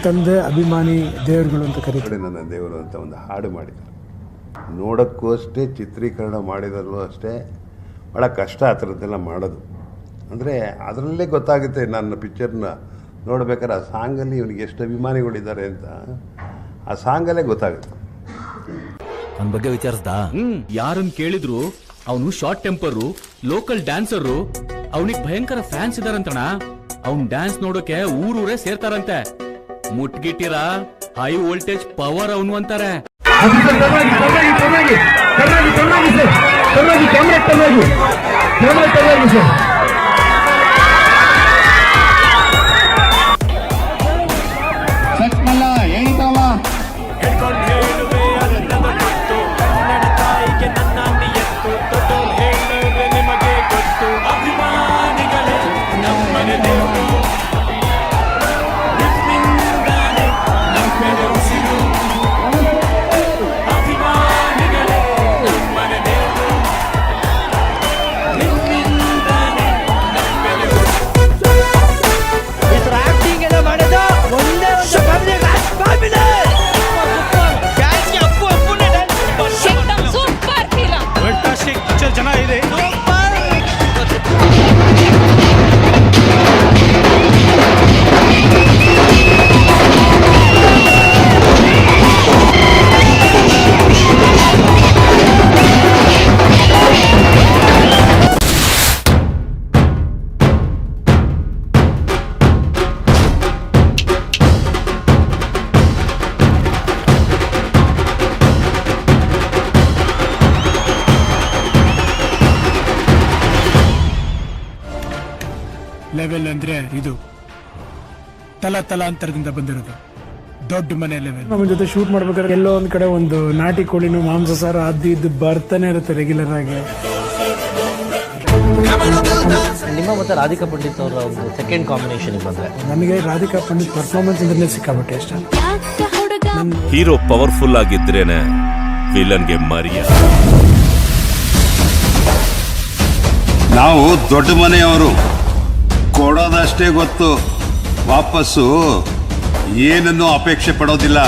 ತಂದೆ ಅಭಿಮಾನಿ ದೇವರುಗಳು ಅಂತ ಕರೀತಾರೆ. ನನ್ನ ದೇವರು ಅಂತ ಒಂದು ಹಾಡು ಮಾಡಿದ್ದಾರೆ. ನೋಡೋಕ್ಕೂ ಅಷ್ಟೇ, ಚಿತ್ರೀಕರಣ ಮಾಡಿದಲ್ಲೂ ಅಷ್ಟೇ ಭಾಳ ಕಷ್ಟ ಆ ಥರದ್ದೆಲ್ಲ ಮಾಡೋದು. ಅಂದರೆ ಅದರಲ್ಲೇ ಗೊತ್ತಾಗುತ್ತೆ ನನ್ನ ಪಿಕ್ಚರ್ನ ನೋಡ್ಬೇಕಾದ್ರೆ ಆ ಸಾಂಗಲ್ಲಿ ಇವನಿಗೆ ಎಷ್ಟು ಅಭಿಮಾನಿಗಳಿದ್ದಾರೆ ಅಂತ ಆ ಸಾಂಗಲ್ಲೇ ಗೊತ್ತಾಗುತ್ತೆ. ಅವನ ಬಗ್ಗೆ ವಿಚಾರಿಸ್ದ? ಯಾರನ್ನು ಕೇಳಿದ್ರು ಅವನು ಶಾರ್ಟ್ ಟೆಂಪರು, ಲೋಕಲ್ ಡ್ಯಾನ್ಸರು, ಅವನಿಗೆ ಭಯಂಕರ ಫ್ಯಾನ್ಸ್ ಇದಾರಂತಣ. ಅವ್ನ್ ಡ್ಯಾನ್ಸ್ ನೋಡೋಕೆ ಊರೂರೇ ಸೇರ್ತಾರಂತೆ. ಮುಟ್ಗಿಟ್ಟಿರ ಹೈ ವೋಲ್ಟೇಜ್ ಪವರ್ ಅವನು ಅಂತಾರೆ. ಲೆವೆಲ್ ಅಂದ್ರೆ ಇದು ತಲಾಂತರದಿಂದ ಬಂದಿರೋದು ದೊಡ್ಡ ಮನೆ ಲೆವೆಲ್. ನಮ್ಮ ಜೊತೆ ಶೂಟ್ ಮಾಡ್ಬೇಕಾದ್ರೆ ಎಲ್ಲೋ ಒಂದ್ ಕಡೆ ಒಂದು ನಾಟಿ ಕೋಳಿನೂ ಮಾಂಸಾಹಾರ ಅದು ಇದು ಬರ್ತಾನೆ ಇರುತ್ತೆ ರೆಗ್ಯುಲರ್ ಆಗಿ. ನಿಮ್ಮ ಮತ್ತೆ ರಾಧಿಕಾ ಪಂಡಿತ್ ಅವರ ಒಂದು ಸೆಕೆಂಡ್ ಕಾಂಬಿನೇಷನ್ ಬಂದ್ರೆ ನನಗೆ ರಾಧಿಕಾ ಪಂಡಿತ್ ಪರ್ಫಾರ್ಮೆನ್ಸ್ ಇಂದಲೇ ಸಿಕ್ಕಾಬಿಟ್ಟೆ ಇಷ್ಟ. ಹೀರೋ ಪವರ್ಫುಲ್ ಆಗಿದ್ರೇನೆ ವಿಲನ್ಗೆ ಮರಿಯ. ನಾವು ದೊಡ್ಡ ಮನೆಯವರು, ಕೊಡೋದಷ್ಟೇ ಗೊತ್ತು, ವಾಪಸ್ಸು ಏನನ್ನೂ ಅಪೇಕ್ಷೆ ಪಡೋದಿಲ್ಲ.